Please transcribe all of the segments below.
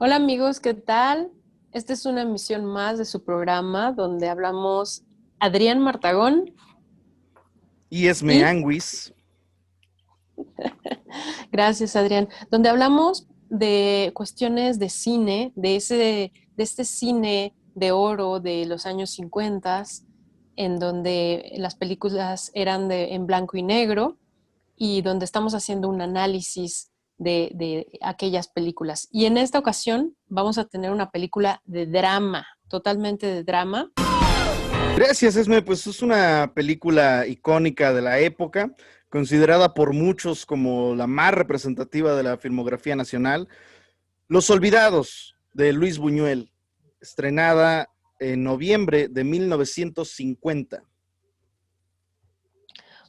Hola amigos, ¿qué tal? Esta es una emisión más de su programa donde hablamos Adrián Martagón Y Esme y, Anguis. gracias Adrián, donde hablamos de cuestiones de cine, de este cine de oro de los años 50, en donde las películas eran en blanco y negro y donde estamos haciendo un análisis de aquellas películas. Y en esta ocasión vamos a tener una película de drama, totalmente de drama. Gracias, Esme. Pues es una película icónica de la época, considerada por muchos como la más representativa de la filmografía nacional. Los Olvidados, de Luis Buñuel, estrenada en noviembre de 1950.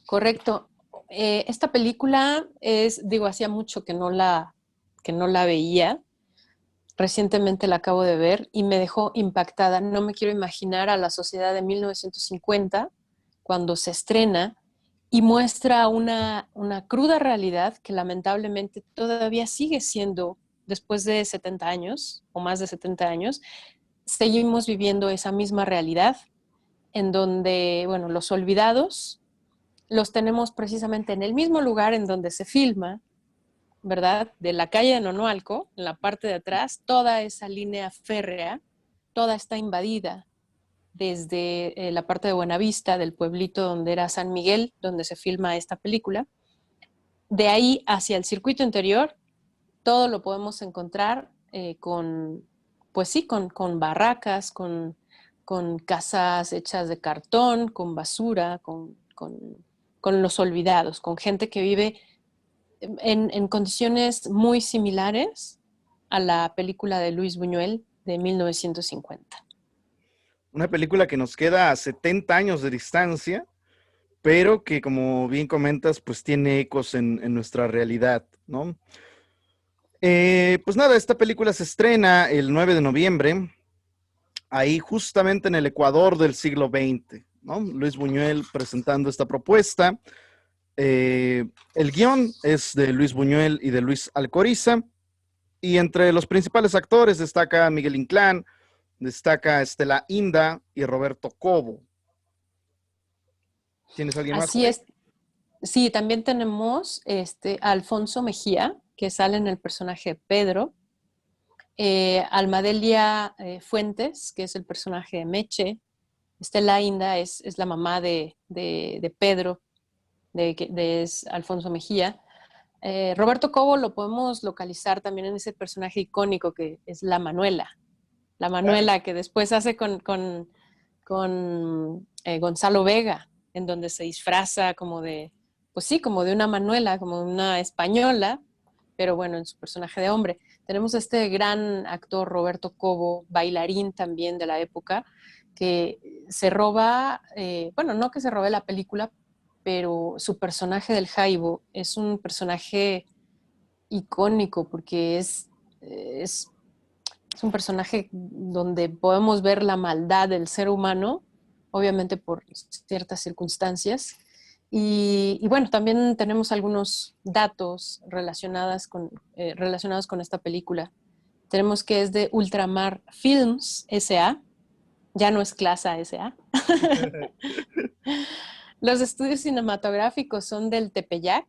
Correcto. Esta película hacía mucho que no la veía. Recientemente la acabo de ver y me dejó impactada. No me quiero imaginar a la sociedad de 1950 cuando se estrena y muestra una cruda realidad que lamentablemente todavía sigue siendo, después de 70 años o más de 70 años, seguimos viviendo esa misma realidad en donde, bueno, los olvidados los tenemos precisamente en el mismo lugar en donde se filma, ¿verdad? De la calle de Nonualco, en la parte de atrás, toda esa línea férrea, toda está invadida desde la parte de Buenavista, del pueblito donde era San Miguel, donde se filma esta película. De ahí hacia el circuito interior, todo lo podemos encontrar pues sí, con barracas, con casas hechas de cartón, con basura, con los olvidados, con gente que vive en condiciones muy similares a la película de Luis Buñuel de 1950. Una película que nos queda a 70 años de distancia, pero que, como bien comentas, pues tiene ecos en nuestra realidad, ¿no? Pues nada, esta película se estrena el 9 de noviembre, ahí justamente en el Ecuador del siglo XX, ¿no? Luis Buñuel presentando esta propuesta. El guión es de Luis Buñuel y de Luis Alcoriza, y entre los principales actores destaca Miguel Inclán, destaca Estela Inda y Roberto Cobo. ¿Tienes alguien más por Así ahí? es. Sí, también tenemos a Alfonso Mejía, que sale en el personaje Pedro, Almadelia Fuentes, que es el personaje de Meche, Estela Inda es la mamá de Pedro, es Alfonso Mejía. Roberto Cobo lo podemos localizar también en ese personaje icónico que es la Claro. Manuela que después hace con Gonzalo Vega, en donde se disfraza como de, pues sí, como de una Manuela, como de una española, pero bueno, en su personaje de hombre. Tenemos este gran actor Roberto Cobo, bailarín también de la época, que se roba, bueno, no que se robe la película, pero su personaje del Jaibo es un personaje icónico porque es es un personaje donde podemos ver la maldad del ser humano, obviamente por ciertas circunstancias. Y bueno, también tenemos algunos datos relacionados con esta película. Tenemos que es de Ultramar Films S.A., ya no es Clasa S.A. Los estudios cinematográficos son del Tepeyac.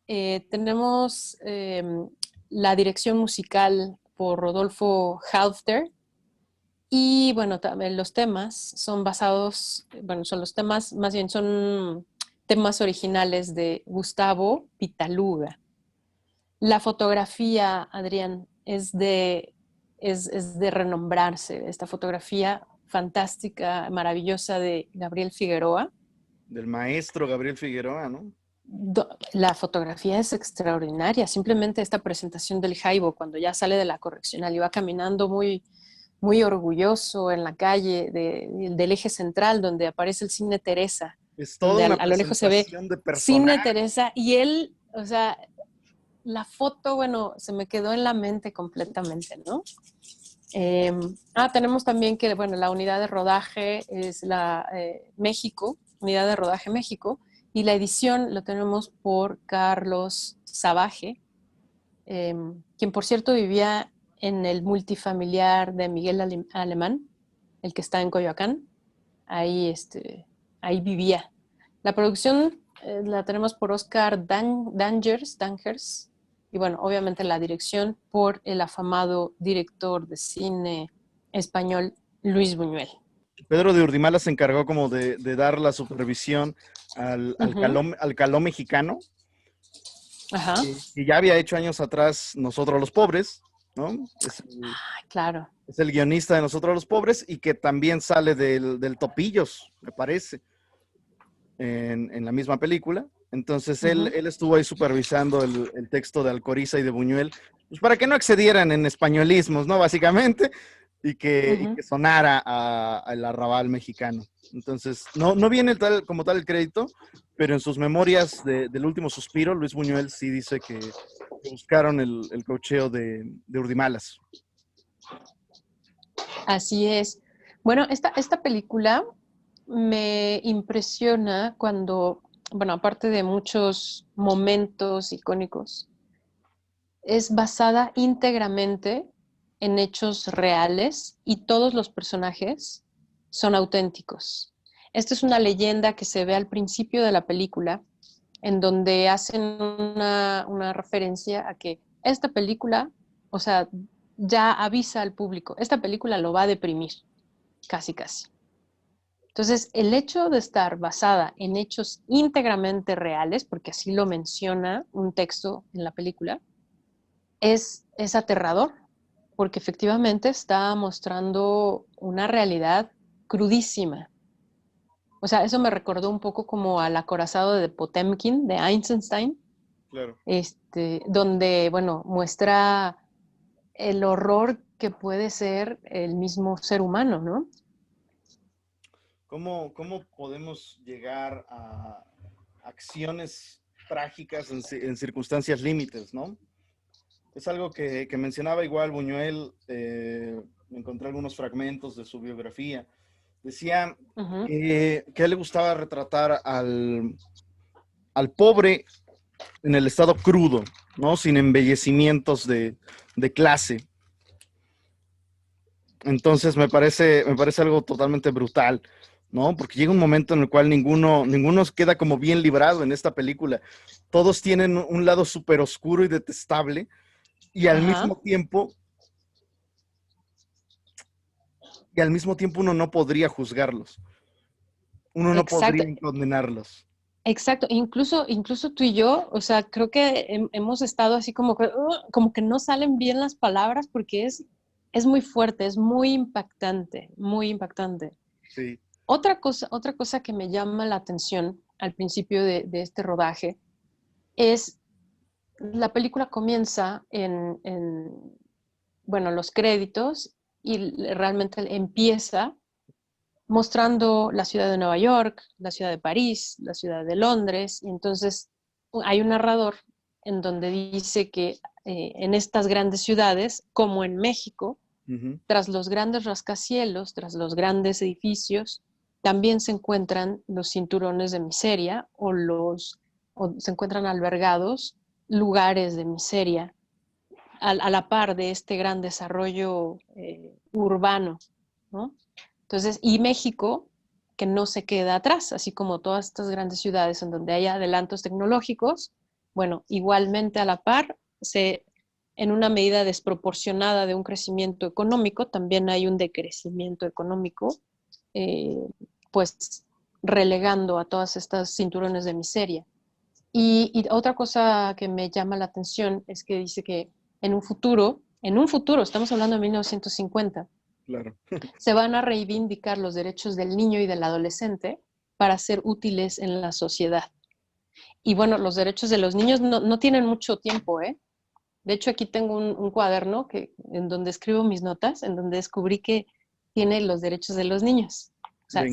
Tenemos la dirección musical por Rodolfo Halfter. Y bueno, también los temas son basados, bueno, son los temas, más bien son temas originales de Gustavo Pitaluga. La fotografía, Adrián, es de renombrarse. Esta fotografía fantástica, maravillosa de Gabriel Figueroa. Del maestro Gabriel Figueroa, ¿no? La fotografía es extraordinaria. Simplemente esta presentación del Jaibo, cuando ya sale de la correccional y va caminando muy orgulloso en la calle del eje central, donde aparece el Cine Teresa, Es toda donde una a lo lejos se ve presentación de Cine personaje. Teresa y él, o sea, la foto, bueno, se me quedó en la mente completamente, ¿no? Eh, tenemos también que, bueno, la unidad de rodaje es la México, unidad de rodaje México, y la edición lo tenemos por Carlos Sabaje, quien por cierto vivía en el multifamiliar de Miguel Alemán, el que está en Coyoacán. Ahí, ahí vivía. La producción la tenemos por Oscar Dangers, y bueno, obviamente la dirección por el afamado director de cine español Luis Buñuel. Pedro de Urdimala se encargó como de dar la supervisión al caló mexicano, Ajá. que ya había hecho años atrás Nosotros los Pobres, ¿no? Claro. Es el guionista de Nosotros los Pobres y que también sale del Topillos, me parece, en la misma película. Entonces él estuvo ahí supervisando el texto de Alcoriza y de Buñuel, pues para que no excedieran en españolismos, ¿no? Básicamente, y que sonara al arrabal mexicano. Entonces, no viene como tal el crédito, pero en sus memorias del último suspiro, Luis Buñuel sí dice que buscaron el cocheo de Urdimalas. Así es. Bueno, esta película me impresiona cuando, bueno, aparte de muchos momentos icónicos, es basada íntegramente en hechos reales y todos los personajes son auténticos. Esta es una leyenda que se ve al principio de la película, en donde hacen una referencia a que esta película, o sea, ya avisa al público, esta película lo va a deprimir, casi casi. Entonces, el hecho de estar basada en hechos íntegramente reales, porque así lo menciona un texto en la película, es aterrador, porque efectivamente está mostrando una realidad crudísima. O sea, eso me recordó un poco como al acorazado de Potemkin, de Eisenstein, Claro. donde, bueno, muestra el horror que puede ser el mismo ser humano, ¿no? ¿Cómo podemos llegar a acciones trágicas en circunstancias límites, ¿no? Es algo que mencionaba igual Buñuel, encontré algunos fragmentos de su biografía. Decía que a él le gustaba retratar al pobre en el estado crudo, ¿no? Sin embellecimientos de clase. Entonces me parece algo totalmente brutal, ¿no? Porque llega un momento en el cual ninguno queda como bien librado en esta película. Todos tienen un lado súper oscuro y detestable, y al mismo tiempo uno no podría juzgarlos. Uno no Exacto. podría condenarlos. Exacto, incluso tú y yo, o sea, creo que hemos estado así como que no salen bien las palabras porque es muy fuerte, es muy impactante, muy impactante. Sí. Otra cosa que me llama la atención al principio de este rodaje es la película comienza bueno, los créditos y realmente empieza mostrando la ciudad de Nueva York, la ciudad de París, la ciudad de Londres, y entonces hay un narrador en donde dice que en estas grandes ciudades, como en México, tras los grandes rascacielos, tras los grandes edificios, también se encuentran los cinturones de miseria o se encuentran albergados lugares de miseria a la par de este gran desarrollo urbano, ¿no? Entonces, y México, que no se queda atrás, así como todas estas grandes ciudades en donde hay adelantos tecnológicos, bueno, igualmente a la par, en una medida desproporcionada de un crecimiento económico, también hay un decrecimiento económico, eh, pues relegando a todas estas cinturones de miseria. Y otra cosa que me llama la atención es que dice que en un futuro, estamos hablando de 1950, Claro. se van a reivindicar los derechos del niño y del adolescente para ser útiles en la sociedad. Y bueno, los derechos de los niños no tienen mucho tiempo, ¿eh? De hecho, aquí tengo un cuaderno en donde escribo mis notas, en donde descubrí que tiene los derechos de los niños. O sea,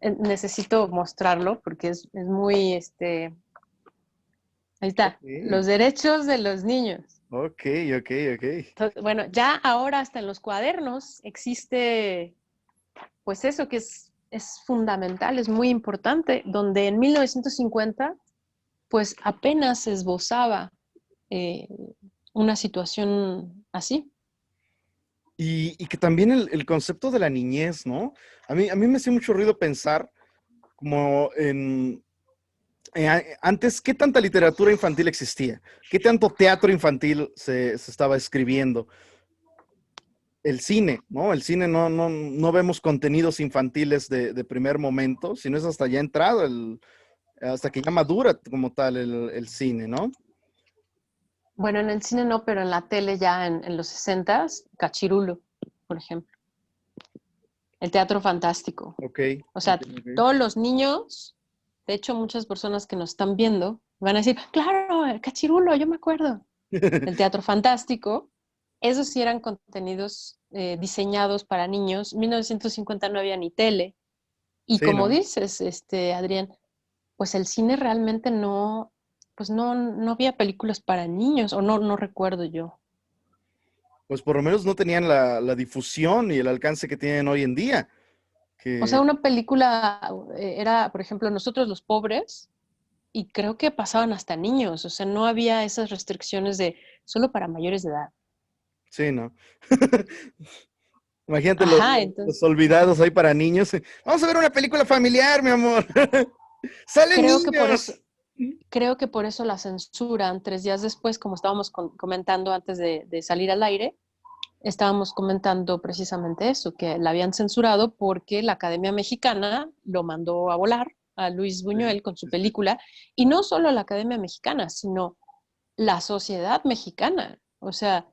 necesito mostrarlo porque es muy, ahí está, Okay. los derechos de los niños. Ok. Entonces, bueno, ya ahora hasta en los cuadernos existe, pues eso que es fundamental, es muy importante, donde en 1950, pues apenas se esbozaba eh, una situación así. Y que también el concepto de la niñez, ¿no? A mí me hace mucho ruido pensar como antes, ¿qué tanta literatura infantil existía? ¿Qué tanto teatro infantil se estaba escribiendo? El cine, ¿no? El cine no vemos contenidos infantiles de primer momento, sino es hasta ya entrado, hasta que ya madura como tal el cine, ¿no? Bueno, en el cine no, pero en la tele ya en los 60s, Cachirulo, por ejemplo. El teatro fantástico. Ok, O sea, ok, ok. todos los niños, de hecho, muchas personas que nos están viendo van a decir, claro, el Cachirulo, yo me acuerdo. El teatro fantástico, esos sí eran contenidos diseñados para niños. En 1950 no había ni tele. Y Sí, como ¿no? dices, Adrián, pues el cine realmente no, pues no había películas para niños, o no recuerdo yo. Pues por lo menos no tenían la difusión y el alcance que tienen hoy en día. O sea, Que una película era, por ejemplo, Nosotros los Pobres, y creo que pasaban hasta niños, o sea, no había esas restricciones de solo para mayores de edad. sí, ¿no? Imagínate Ajá, los entonces olvidados ahí para niños. Vamos a ver una película familiar, mi amor. ¡Salen creo que por eso, niños! creo que por eso la censuran 3 días después, como estábamos comentando antes de salir al aire, estábamos comentando precisamente eso, que la habían censurado porque la Academia Mexicana lo mandó a volar a Luis Sí, Buñuel con su sí, sí. película, y no solo la Academia Mexicana, sino la sociedad mexicana. O sea,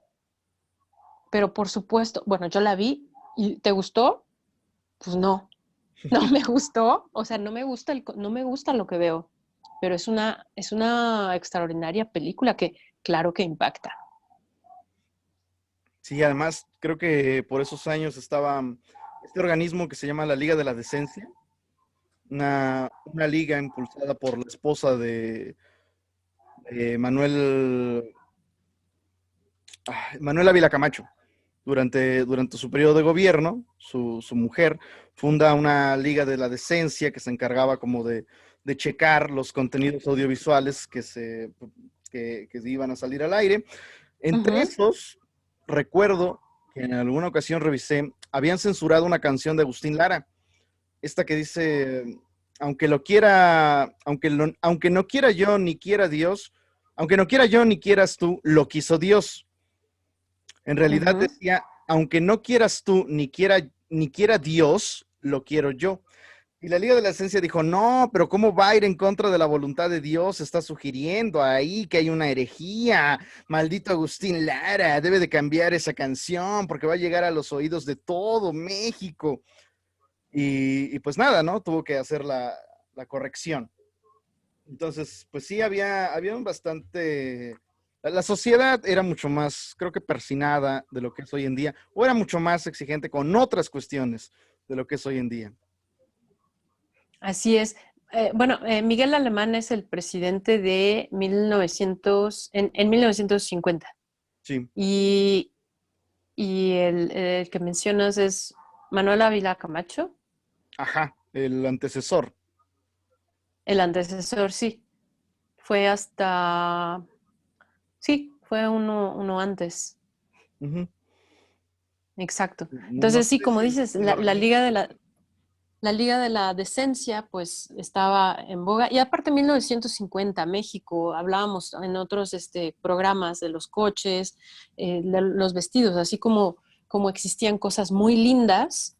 pero por supuesto, bueno, yo la vi y ¿te gustó? Pues no, no me gustó, o sea, no me gusta lo que veo, pero es una extraordinaria película que claro que impacta. Sí, además creo que por esos años estaba este organismo que se llama la Liga de la Decencia, una liga impulsada por la esposa de Manuel Ávila Camacho. Durante su periodo de gobierno, su mujer funda una liga de la decencia que se encargaba como de checar los contenidos audiovisuales que iban a salir al aire. Entre Ujú, esos, recuerdo que en alguna ocasión revisé, habían censurado una canción de Agustín Lara, esta que dice, aunque no quiera yo ni quiera Dios, aunque no quiera yo ni quieras tú, lo quiso Dios. En realidad ujú. decía, aunque no quieras tú ni quiera Dios, lo quiero yo. Y la Liga de la Esencia dijo, no, pero ¿cómo va a ir en contra de la voluntad de Dios? Está sugiriendo ahí que hay una herejía. Maldito Agustín Lara, debe de cambiar esa canción porque va a llegar a los oídos de todo México. Y pues nada, ¿no? Tuvo que hacer la corrección. Entonces, pues sí, había un bastante. La sociedad era mucho más, creo que persinada de lo que es hoy en día, o era mucho más exigente con otras cuestiones de lo que es hoy en día. Así es. Bueno, Miguel Alemán es el presidente de 1900, en 1950. Sí, Y, y el que mencionas es Manuel Ávila Camacho, ajá, el antecesor. el antecesor, sí. Fue hasta, sí, fue uno antes. Ujú. Exacto. No Entonces, sé sí, como dices, si lo recuerdo. La Liga de la Decencia, pues estaba en boga. Y aparte, 1950, México, hablábamos en otros programas de los coches, de los vestidos, así como existían cosas muy lindas,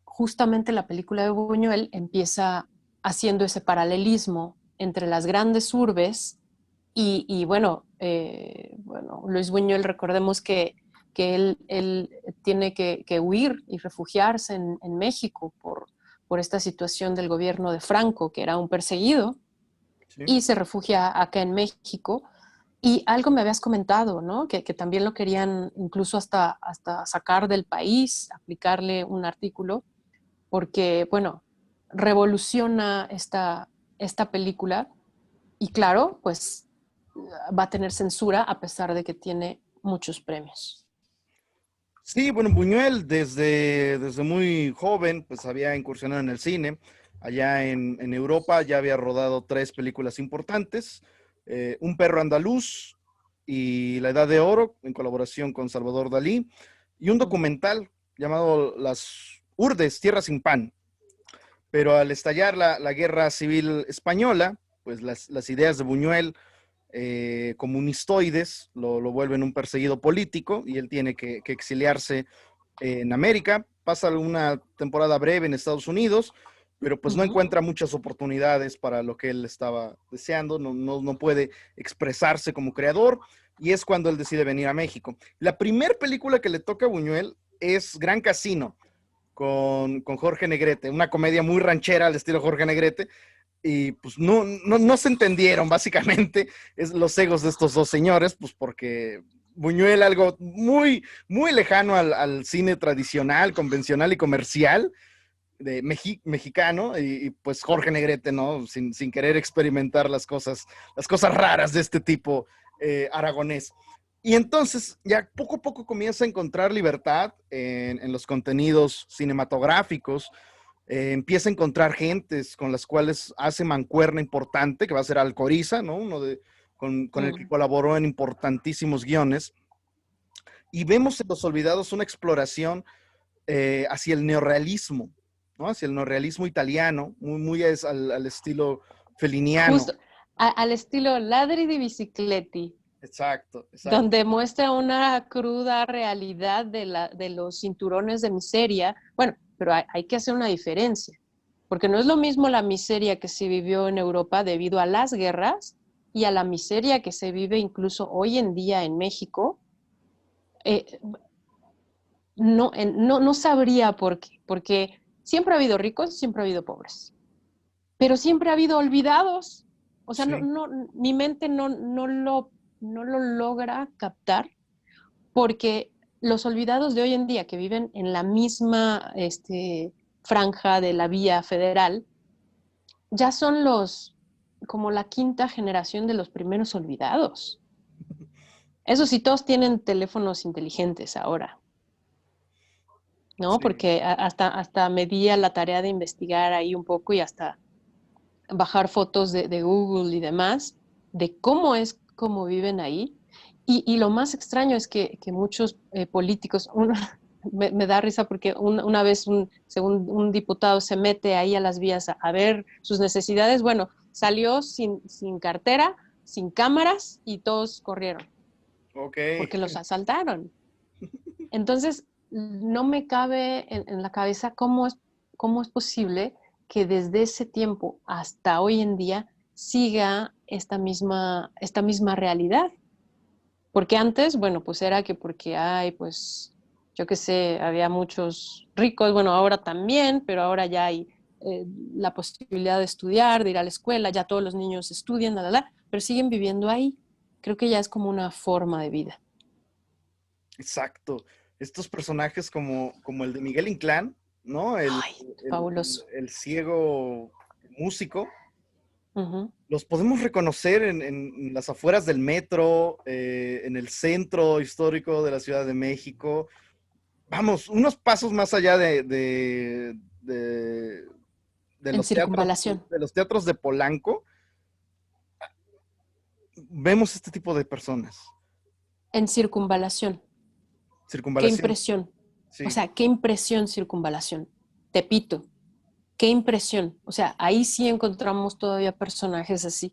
justamente la película de Buñuel empieza haciendo ese paralelismo entre las grandes urbes y bueno, Luis Buñuel, recordemos que él tiene que huir y refugiarse en México por esta situación del gobierno de Franco, que era un perseguido, Sí. y se refugia acá en México. Y algo me habías comentado, ¿no? Que también lo querían incluso hasta sacar del país, aplicarle un artículo, porque, bueno, revoluciona esta película y claro, pues va a tener censura a pesar de que tiene muchos premios. Sí, bueno, Buñuel desde muy joven pues había incursionado en el cine. Allá en Europa ya había rodado tres películas importantes. Un perro andaluz, y La Edad de Oro, en colaboración con Salvador Dalí, y un Ujú, documental llamado Las Urdes, Tierra sin Pan. Pero al estallar la guerra civil española, pues las ideas de Buñuel comunistoides lo vuelven un perseguido político y él tiene que exiliarse en América, pasa una temporada breve en Estados Unidos, pero pues no ujú, encuentra muchas oportunidades para lo que él estaba deseando, no puede expresarse como creador, y es cuando él decide venir a México. La primera película que le toca a Buñuel es Gran Casino, con Jorge Negrete, una comedia muy ranchera al estilo Jorge Negrete, y pues no se entendieron básicamente es los egos de estos dos señores, pues porque Buñuel algo muy lejano al cine tradicional, convencional y comercial de mexicano, y pues Jorge Negrete, ¿no? Sin querer experimentar las cosas raras de este tipo aragonés. Y entonces ya poco a poco comienza a encontrar libertad en los contenidos cinematográficos, empieza a encontrar gentes con las cuales hace mancuerna importante, que va a ser Alcoriza, ¿no? Con el que ujú. colaboró en importantísimos guiones. Y vemos en Los Olvidados una exploración hacia el neorrealismo, ¿no? Hacia el neorrealismo italiano, muy al estilo feliniano. Justo al estilo Ladri di Bicicletti, Exacto, exacto. donde muestra una cruda realidad de los cinturones de miseria. Bueno, pero hay que hacer una diferencia, porque no es lo mismo la miseria que se vivió en Europa debido a las guerras y a la miseria que se vive incluso hoy en día en México. Eh, no sabría por qué, porque siempre ha habido ricos, siempre ha habido pobres, pero siempre ha habido olvidados. O sea, Sí. mi mente no lo logra captar porque los olvidados de hoy en día que viven en la misma franja de la vía federal ya son como la quinta generación de los primeros olvidados. Eso sí, todos tienen teléfonos inteligentes ahora, ¿no? Sí. Porque hasta me di a la tarea de investigar ahí un poco y hasta bajar fotos de Google y demás, de cómo es, cómo viven ahí. Y lo más extraño es que muchos políticos, me da risa porque una vez según un diputado se mete ahí a las vías a ver sus necesidades, bueno, salió sin cartera, sin cámaras y todos corrieron Ok. porque los asaltaron. Entonces, no me cabe en la cabeza cómo es posible que desde ese tiempo hasta hoy en día siga esta misma realidad. Porque antes, bueno, pues era que porque hay, pues, yo qué sé, había muchos ricos, bueno, ahora también, pero ahora ya hay la posibilidad de estudiar, de ir a la escuela, ya todos los niños estudian, pero siguen viviendo ahí. Creo que ya es como una forma de vida. Exacto. Estos personajes como el de Miguel Inclán, ¿no? Ay, fabuloso. El ciego músico, Ujú. los podemos reconocer en las afueras del metro, en el centro histórico de la Ciudad de México. Vamos, unos pasos más allá de En circunvalación. de los teatros de Polanco, vemos este tipo de personas. En circunvalación. Qué Circunvalación, impresión. O sí. sea, qué impresión circunvalación. Tepito. Qué impresión. O sea, ahí sí encontramos todavía personajes así.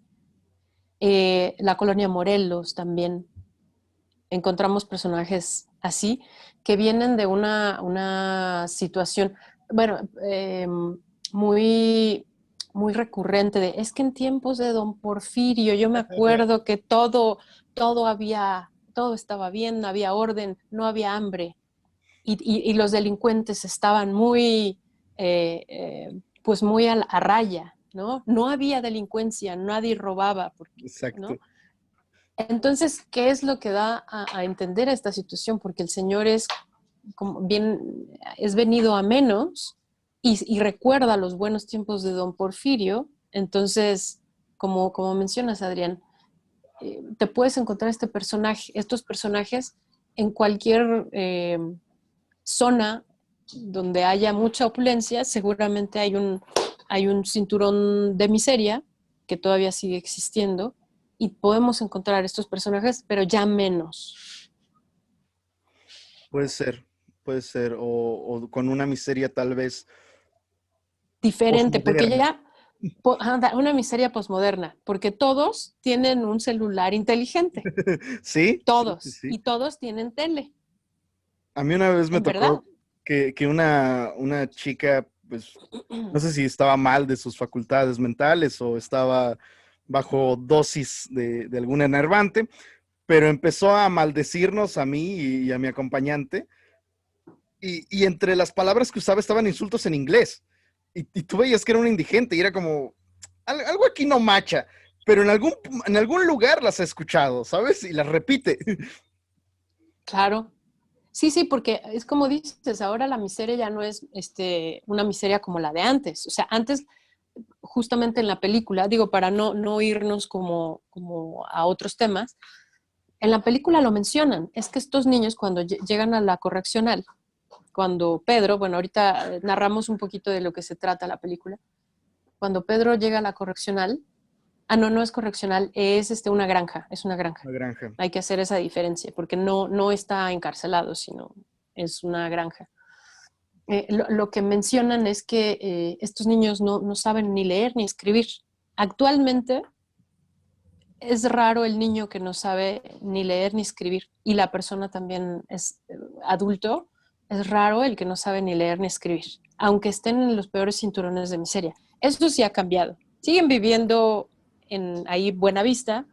La colonia Morelos también. Encontramos personajes así que vienen de una situación, bueno, muy, muy recurrente de, es que en tiempos de don Porfirio yo me acuerdo que todo estaba bien, había orden, no había hambre y los delincuentes estaban pues muy a raya, ¿no? No había delincuencia, nadie robaba, porque, Exacto. ¿no? Entonces, ¿qué es lo que da a entender esta situación? Porque el Señor es como bien, es venido a menos y recuerda los buenos tiempos de don Porfirio. Entonces, como mencionas, Adrián, te puedes encontrar estos personajes en cualquier zona donde haya mucha opulencia, seguramente hay un cinturón de miseria que todavía sigue existiendo y podemos encontrar estos personajes, pero ya menos. Puede ser, o con una miseria tal vez Diferente, porque posmoderna. ya una miseria posmoderna, porque todos tienen un celular inteligente, Sí, sí, sí, todos, sí. y todos tienen tele, A mí una vez me en verdad. tocó que una chica, pues, no sé si estaba mal de sus facultades mentales o estaba bajo dosis de algún enervante, pero empezó a maldecirnos a mí y a mi acompañante, y entre las palabras que usaba estaban insultos en inglés. Y tú veías que era un indigente y era como, algo aquí no macha, pero en algún lugar las he escuchado, ¿sabes? Y las repite. Claro. Sí, sí, porque es como dices, ahora la miseria ya no es una miseria como la de antes. O sea, antes, justamente en la película, digo, para no irnos como a otros temas, en la película lo mencionan, es que estos niños cuando llegan a la correccional, cuando Pedro, bueno, ahorita narramos un poquito de lo que se trata la película, cuando Pedro llega a la correccional, no es correccional, es una granja, es una granja. La granja. Hay que hacer esa diferencia, porque no está encarcelado, sino es una granja. Lo que mencionan es que estos niños no saben ni leer ni escribir. Actualmente es raro el niño que no sabe ni leer ni escribir, y la persona también es adulto, es raro el que no sabe ni leer ni escribir, aunque estén en los peores cinturones de miseria. Eso sí ha cambiado. Siguen viviendo ahí Buenavista,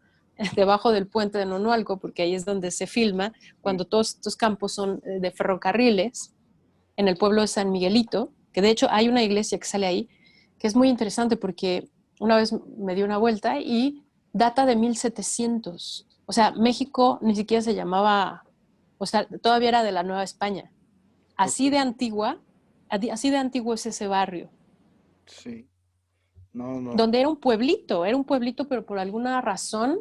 debajo del puente de Nonualco, porque ahí es donde se filma, cuando todos estos campos son de ferrocarriles, en el pueblo de San Miguelito, que de hecho hay una iglesia que sale ahí, que es muy interesante porque una vez me dio una vuelta y data de 1700. O sea, México ni siquiera se llamaba, o sea, todavía era de la Nueva España. Ok, Así de antigua, así de antiguo es ese barrio, sí. No, no. donde era un pueblito, pero por alguna razón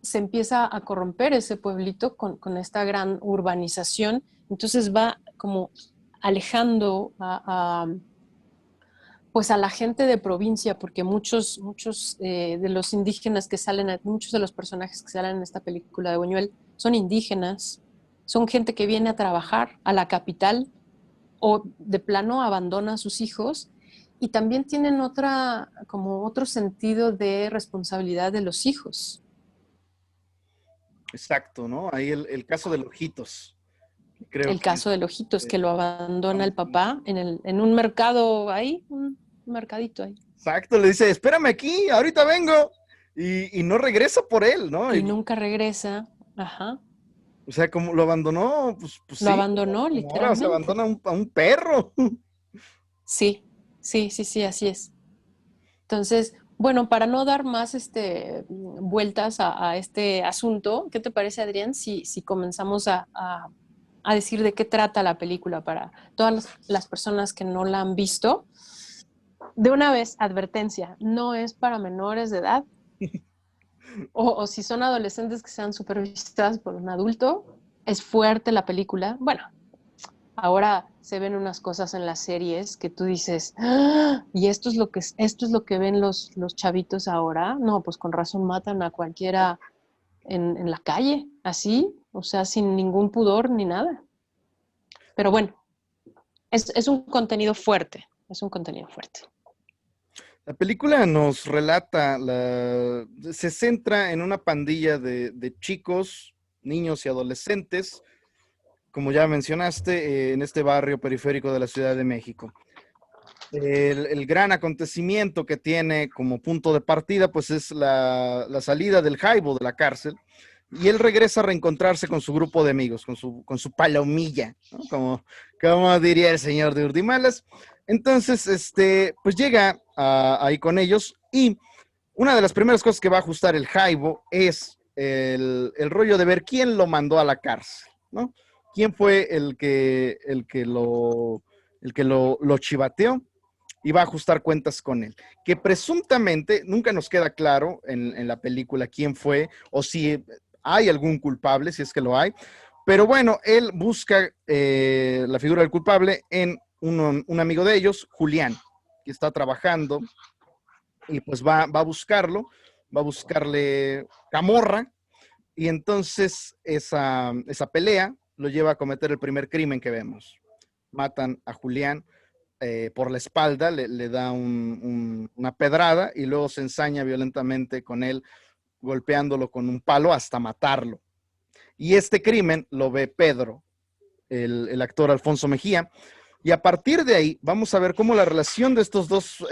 se empieza a corromper ese pueblito con esta gran urbanización. Entonces va como alejando pues a la gente de provincia, porque muchos de los indígenas que salen, muchos de los personajes que salen en esta película de Buñuel son indígenas, son gente que viene a trabajar a la capital o de plano abandona a sus hijos, y también tienen como otro sentido de responsabilidad de los hijos. Exacto, ¿no? Ahí el caso de Ojitos, que creo El que caso es de Ojitos, que lo abandona el famosísimo. papá en un mercado ahí, un mercadito ahí. Exacto, le dice, espérame aquí, ahorita vengo. Y no regresa por él, ¿no? Y nunca regresa, ajá. O sea, como lo abandonó, pues Lo sí, abandonó como ahora se literalmente. abandona a un perro. Sí, sí, sí, sí, así es. Entonces, bueno, para no dar más vueltas a este asunto, ¿qué te parece, Adrián, si comenzamos a decir de qué trata la película para todas las personas que no la han visto? De una vez, advertencia, no es para menores de edad, o si son adolescentes que sean supervisadas por un adulto. Es fuerte la película. Bueno, ahora se ven unas cosas en las series que tú dices, "Ah, y esto es lo que ven los chavitos ahora". No, pues con razón matan a cualquiera en la calle, así, o sea, sin ningún pudor ni nada. Pero bueno, es un contenido fuerte, es un contenido fuerte. La película nos relata, se centra en una pandilla de chicos, niños y adolescentes, como ya mencionaste, en este barrio periférico de la Ciudad de México. El gran acontecimiento que tiene como punto de partida, pues es la salida del Jaibo de la cárcel, y él regresa a reencontrarse con su grupo de amigos, con su palomilla, ¿no? Como diría el señor de Urdimalas. Entonces, pues llega ahí con ellos, y una de las primeras cosas que va a ajustar el Jaibo es el rollo de ver quién lo mandó a la cárcel, ¿no? ¿Quién fue el que lo chivateó? Y va a ajustar cuentas con él. Que presuntamente nunca nos queda claro en la película quién fue o si hay algún culpable, si es que lo hay. Pero bueno, él busca la figura del culpable en un amigo de ellos, Julián, que está trabajando, y pues va a buscarlo, va a buscarle camorra, y entonces esa pelea lo lleva a cometer el primer crimen que vemos. Matan a Julián por la espalda, le da una pedrada y luego se ensaña violentamente con él, golpeándolo con un palo hasta matarlo. Y este crimen lo ve Pedro, el actor Alfonso Mejía, y a partir de ahí vamos a ver cómo la relación de estos dos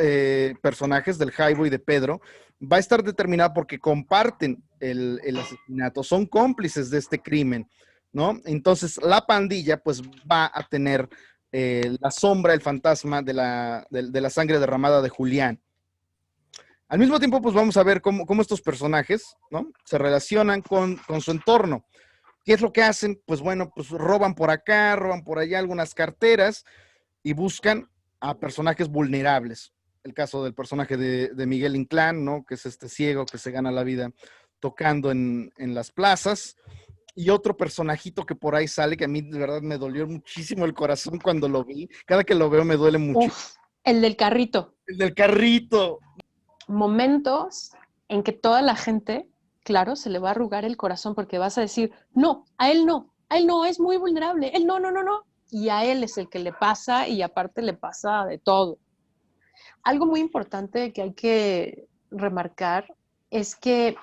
personajes, del Jaibo y de Pedro, va a estar determinada porque comparten el asesinato, son cómplices de este crimen, ¿no? Entonces la pandilla pues va a tener la sombra, el fantasma de la sangre derramada de Julián. Al mismo tiempo pues vamos a ver cómo estos personajes, ¿no?, se relacionan con su entorno. ¿Qué es lo que hacen? Pues bueno, pues roban por acá, roban por allá algunas carteras y buscan a personajes vulnerables. El caso del personaje de Miguel Inclán, ¿no?, que es este ciego que se gana la vida tocando en las plazas. Y otro personajito que por ahí sale, que a mí de verdad me dolió muchísimo el corazón cuando lo vi. Cada que lo veo me duele mucho. Uf, el del carrito. El del carrito. Momentos en que toda la gente, claro, se le va a arrugar el corazón porque vas a decir, no, a él no, es muy vulnerable, él no. Y a él es el que le pasa y aparte le pasa de todo. Algo muy importante que hay que remarcar es que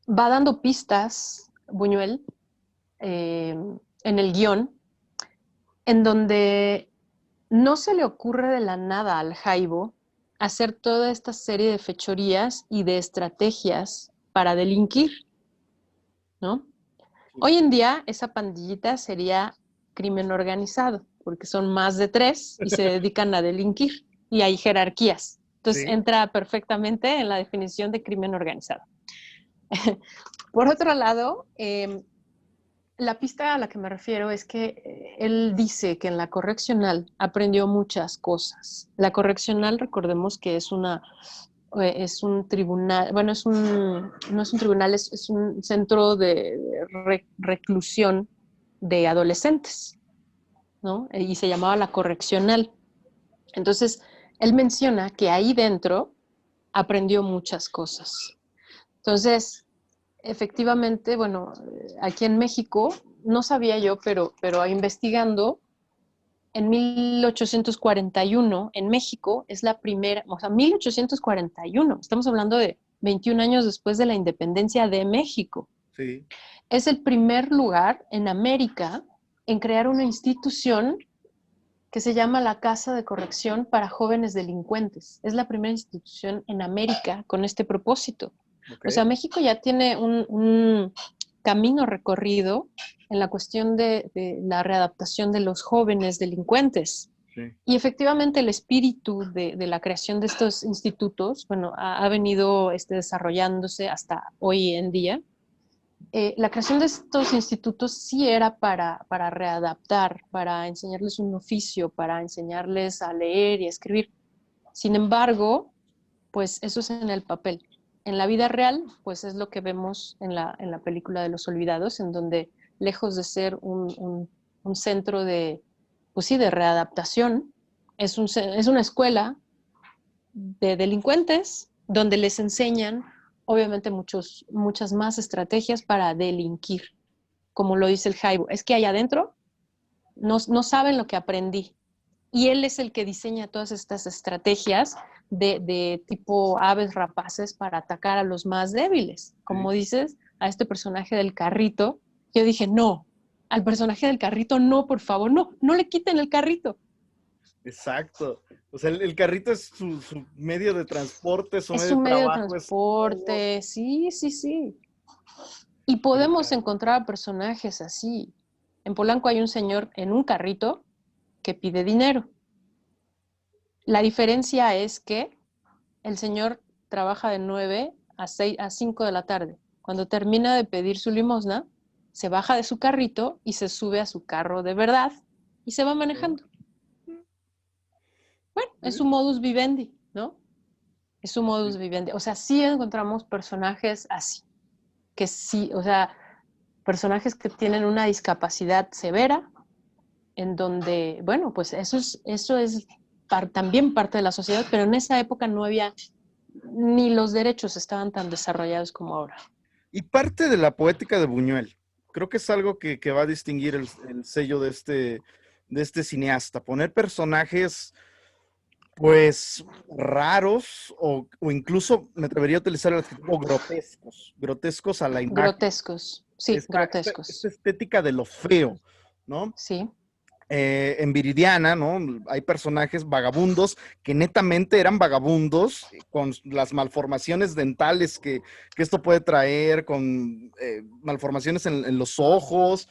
va dando pistas, Buñuel, en el guión, en donde no se le ocurre de la nada al Jaibo hacer toda esta serie de fechorías y de estrategias para delinquir, ¿no? Hoy en día esa pandillita sería crimen organizado, porque son más de 3 y se dedican a delinquir y hay jerarquías. Entonces Sí. entra perfectamente en la definición de crimen organizado. Por otro lado, la pista a la que me refiero es que él dice que en la correccional aprendió muchas cosas. La correccional, recordemos que es un tribunal, bueno, no es un tribunal, es un centro de reclusión de adolescentes, ¿no? Y se llamaba la correccional. Entonces, él menciona que ahí dentro aprendió muchas cosas. Entonces, efectivamente, bueno, aquí en México, no sabía yo, pero investigando, en 1841, en México, es la primera, o sea, 1841, estamos hablando de 21 años después de la independencia de México. Sí. Es el primer lugar en América en crear una institución que se llama la Casa de Corrección para Jóvenes Delincuentes. Es la primera institución en América con este propósito. Okay. O sea, México ya tiene un camino recorrido en la cuestión de la readaptación de los jóvenes delincuentes. Sí. Y efectivamente el espíritu de la creación de estos institutos, bueno, ha venido desarrollándose hasta hoy en día. La creación de estos institutos sí era para readaptar, para enseñarles un oficio, para enseñarles a leer y a escribir. Sin embargo, pues eso es en el papel. En la vida real, pues es lo que vemos en la película de Los Olvidados, en donde lejos de ser un centro de, pues sí, de readaptación, es una escuela de delincuentes donde les enseñan obviamente muchas más estrategias para delinquir, como lo dice el Jaibo. Es que allá adentro no saben lo que aprendí. Y él es el que diseña todas estas estrategias de tipo aves rapaces para atacar a los más débiles. Como dices, a este personaje del carrito, yo dije, no, al personaje del carrito no, por favor, no le quiten el carrito. Exacto. O sea, el carrito es su medio de transporte, su Es medio un de medio de trabajo. transporte, sí. Y podemos encontrar personajes así. En Polanco hay un señor en un carrito que pide dinero. La diferencia es que el señor trabaja de 9 a 5 de la tarde. Cuando termina de pedir su limosna, se baja de su carrito y se sube a su carro de verdad y se va manejando. Bueno, es su modus vivendi, ¿no? Es su modus vivendi. O sea, sí encontramos personajes así, que sí, o sea, personajes que tienen una discapacidad severa, en donde, bueno, pues eso es también parte de la sociedad, pero en esa época no había ni los derechos estaban tan desarrollados como ahora. Y parte de la poética de Buñuel, creo que es algo que va a distinguir el sello de este cineasta, poner personajes pues raros o incluso me atrevería a utilizar el adjetivo grotescos, grotescos a la imagen, Grotescos, sí, esta grotescos, estética de lo feo, ¿no? sí. En Viridiana, ¿no? Hay personajes vagabundos que netamente eran vagabundos con las malformaciones dentales que esto puede traer, con malformaciones en los ojos.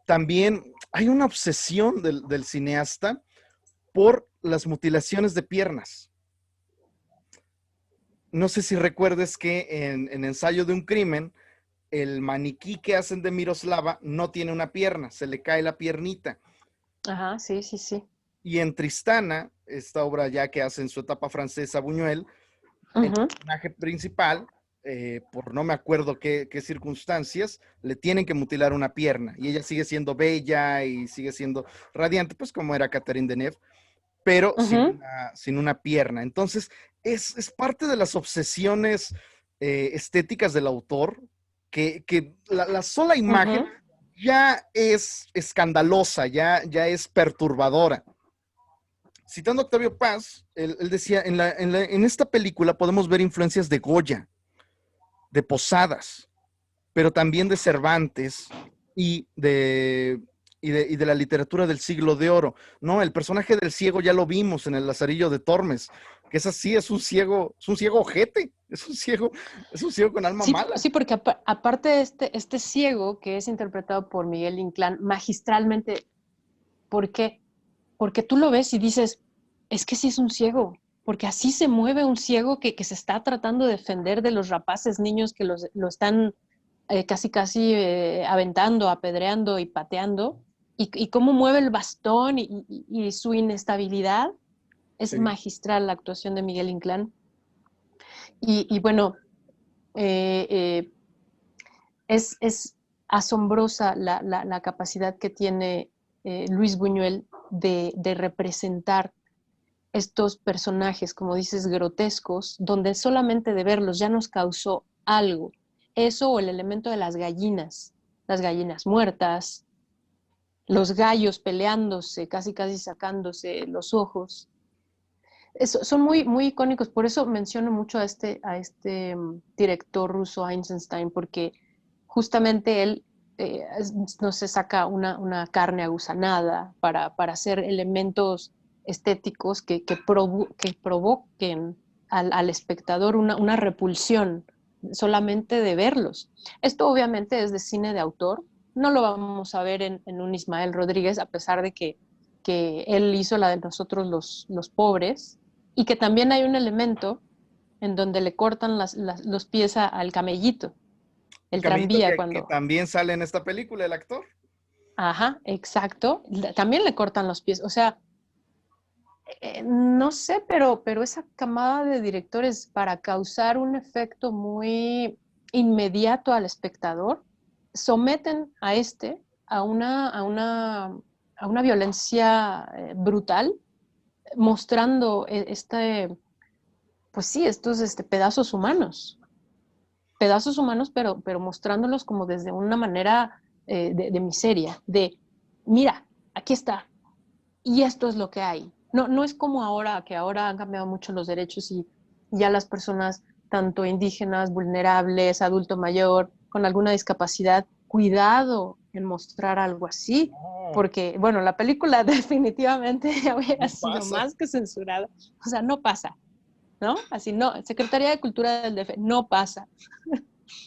También hay una obsesión del cineasta por las mutilaciones de piernas. No sé si recuerdes que en Ensayo de un crimen, el maniquí que hacen de Miroslava no tiene una pierna, se le cae la piernita. Ajá, sí, sí, sí. Y en Tristana, esta obra ya que hace en su etapa francesa Buñuel, el Ujú. personaje principal, por no me acuerdo qué circunstancias, le tienen que mutilar una pierna y ella sigue siendo bella y sigue siendo radiante, pues como era Catherine Deneuve, pero Ujú. sin una pierna. Entonces, es parte de las obsesiones estéticas del autor, que la sola imagen Ujú. ya es escandalosa, ya es perturbadora. Citando a Octavio Paz, él decía, en esta película podemos ver influencias de Goya, de Posadas, pero también de Cervantes y de la literatura del siglo de oro. No, el personaje del ciego ya lo vimos en el Lazarillo de Tormes, que es así, es un ciego ojete, es un ciego con alma Sí, mala. sí, porque aparte de este ciego que es interpretado por Miguel Inclán magistralmente, ¿por qué? Porque tú lo ves y dices, es que sí es un ciego, porque así se mueve un ciego que se está tratando de defender de los rapaces niños que lo están casi, casi aventando, apedreando y pateando, y cómo mueve el bastón y su inestabilidad. Es Sí. magistral la actuación de Miguel Inclán. Y bueno, eh, eh, es asombrosa la capacidad que tiene Luis Buñuel de representar estos personajes, como dices, grotescos, donde solamente de verlos ya nos causó algo. Eso o el elemento de las gallinas muertas, los gallos peleándose, casi casi sacándose los ojos. Son muy, muy icónicos, por eso menciono mucho a este director ruso Eisenstein, porque justamente él no se saca una carne agusanada para hacer elementos estéticos que provoquen al espectador una repulsión solamente de verlos. Esto obviamente es de cine de autor, no lo vamos a ver en un Ismael Rodríguez, a pesar de que él hizo la de nosotros los pobres, y que también hay un elemento en donde le cortan los pies al camellito, el Camellito tranvía que cuando... también sale en esta película, el actor. Ajá, exacto. También le cortan los pies. O sea, no sé, pero esa camada de directores para causar un efecto muy inmediato al espectador, someten a una violencia brutal, mostrando pues sí, estos pedazos humanos, pero mostrándolos como desde una manera de miseria, de, mira, aquí está, y esto es lo que hay. No, no es como ahora, que ahora han cambiado mucho los derechos y ya las personas, tanto indígenas, vulnerables, adulto mayor, con alguna discapacidad, cuidado en mostrar algo así, No, porque, bueno, la película definitivamente hubiera no sido pasa. más que censurada. O sea, no pasa, ¿no? Así no, Secretaría de Cultura del DF, no pasa,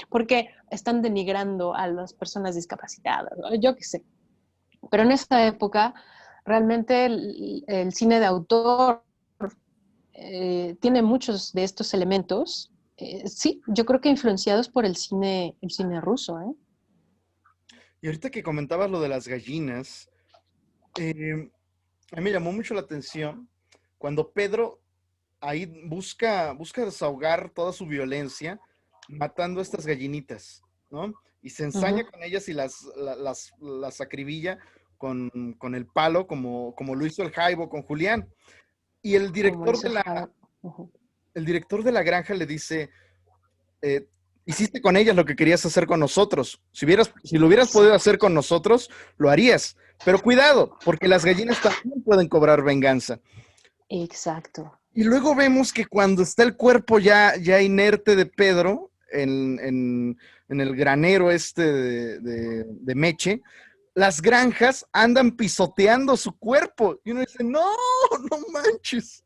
porque están denigrando a las personas discapacitadas, ¿no? Yo qué sé. Pero en esa época, realmente el cine de autor tiene muchos de estos elementos, sí, yo creo que influenciados por el cine ruso, ¿eh? Y ahorita que comentabas lo de las gallinas, a mí me llamó mucho la atención cuando Pedro ahí busca desahogar toda su violencia matando a estas gallinitas, ¿no? Y se ensaña Ujú. con ellas y las acribilla con el palo, como lo hizo el Jaibo con Julián. Y el Como director hizo de la, Jara. Ujú. el director de La Granja le dice, eh, hiciste con ellas lo que querías hacer con nosotros. Si lo hubieras podido hacer con nosotros, lo harías. Pero cuidado, porque las gallinas también pueden cobrar venganza. Exacto. Y luego vemos que cuando está el cuerpo ya inerte de Pedro en el granero de Meche, las granjas andan pisoteando su cuerpo. Y uno dice, no, no manches.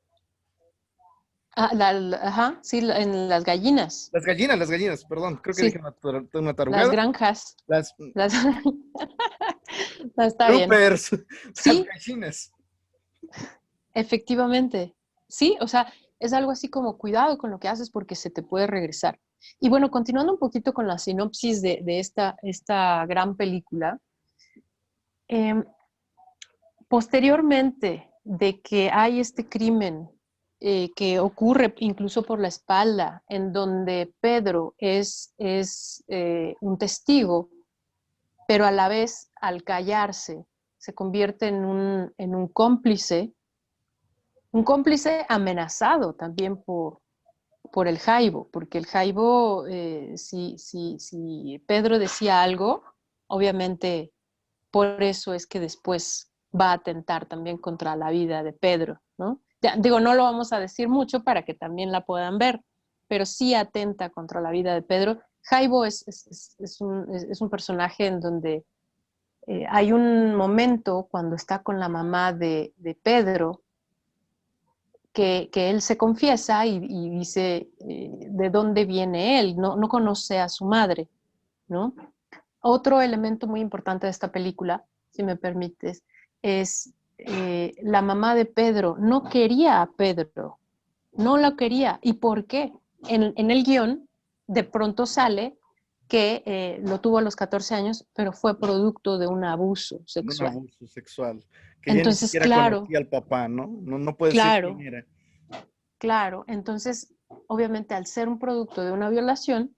Ajá, sí, en las gallinas. Las gallinas, perdón. Creo que dije Sí, una las tarugada. granjas. Las Las... No, está bien. troopers, las Sí, gallinas. efectivamente. Sí, o sea, es algo así como cuidado con lo que haces porque se te puede regresar. Y bueno, continuando un poquito con la sinopsis de esta gran película, eh, posteriormente de que hay este crimen que ocurre incluso por la espalda, en donde Pedro es un testigo, pero a la vez al callarse se convierte en un cómplice amenazado también por el Jaibo, porque el Jaibo, si Pedro decía algo, obviamente por eso es que después va a atentar también contra la vida de Pedro, ¿no? Ya, digo, no lo vamos a decir mucho para que también la puedan ver, pero sí atenta contra la vida de Pedro. Jaibo es un personaje en donde hay un momento cuando está con la mamá de Pedro que él se confiesa y dice de dónde viene él, no conoce a su madre, ¿no? Otro elemento muy importante de esta película, si me permites, es la mamá de Pedro no quería a Pedro, no lo quería. ¿Y por qué? En el guión de pronto sale que lo tuvo a los 14 años, pero fue producto de un abuso Un sexual. abuso sexual. Que ya ni Entonces, siquiera claro, conocía al papá, ¿no? No puede decir quién claro, era. claro. Entonces, obviamente, al ser un producto de una violación,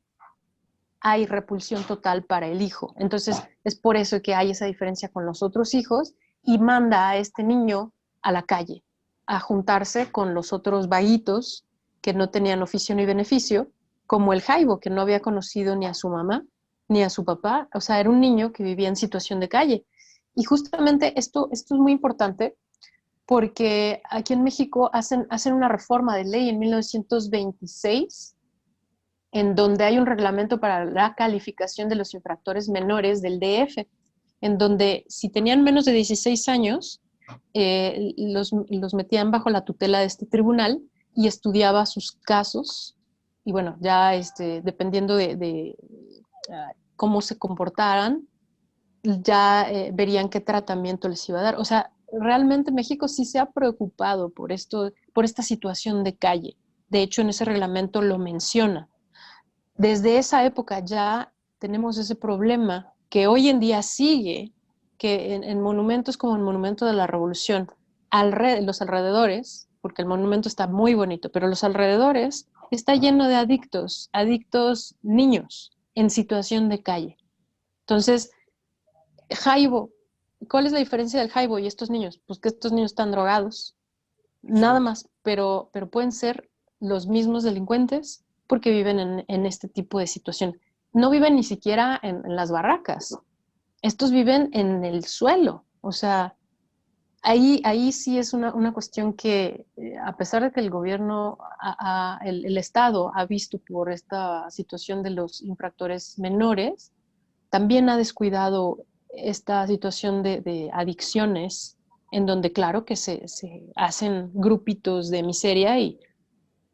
hay repulsión total para el hijo. Entonces, es por eso que hay esa diferencia con los otros hijos y manda a este niño a la calle, a juntarse con los otros vaguitos que no tenían oficio ni beneficio, como el Jaibo, que no había conocido ni a su mamá ni a su papá. O sea, era un niño que vivía en situación de calle. Y justamente esto es muy importante porque aquí en México hacen una reforma de ley en 1926 en donde hay un reglamento para la calificación de los infractores menores del DF, en donde si tenían menos de 16 años, los metían bajo la tutela de este tribunal y estudiaba sus casos. Y bueno, ya dependiendo de cómo se comportaran, ya verían qué tratamiento les iba a dar. O sea, realmente México sí se ha preocupado por esto, por esta situación de calle. De hecho, en ese reglamento lo menciona. Desde esa época ya tenemos ese problema que hoy en día sigue, que en monumentos como el Monumento de la Revolución, los alrededores, porque el monumento está muy bonito, pero los alrededores está lleno de adictos, adictos niños en situación de calle. Entonces, Jaibo, ¿cuál es la diferencia del Jaibo y estos niños? Pues que estos niños están drogados, nada Sí. más, pero pueden ser los mismos delincuentes porque viven en este tipo de situación. No viven ni siquiera en las barracas, estos viven en el suelo, o sea, ahí sí es una cuestión que, a pesar de que el gobierno, el Estado ha visto por esta situación de los infractores menores, también ha descuidado esta situación de adicciones, en donde claro que se hacen grupitos de miseria y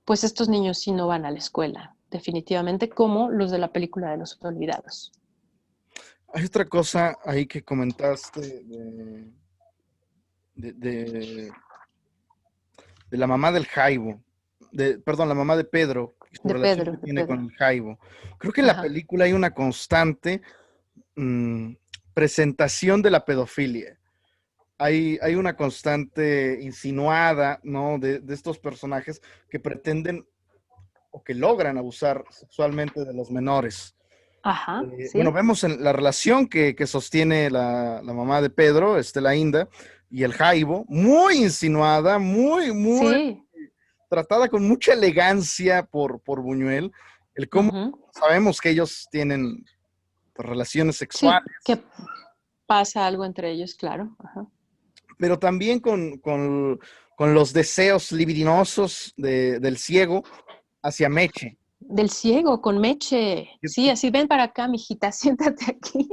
pues estos niños sí no van a la escuela, definitivamente, como los de la película de los olvidados. Hay otra cosa ahí que comentaste de, de- de la mamá del Jaibo, perdón, la mamá de Pedro y su relación que De tiene con Pedro. el Jaibo. Creo que en la Ajá. película hay una constante mm, presentación de la pedofilia. Hay una constante insinuada, ¿no? De estos personajes que pretenden o que logran abusar sexualmente de los menores. Ajá, Bueno, sí, vemos en la relación que sostiene la mamá de Pedro, la Inda, y el Jaibo, muy insinuada, muy sí, tratada con mucha elegancia por Buñuel, el cómo sabemos que ellos tienen pues, relaciones sexuales. Sí, que pasa algo entre ellos, claro. Ajá. Pero también con los deseos libidinosos del ciego hacia Meche. Del ciego, con Meche. Sí, así ven para acá, mijita, siéntate aquí.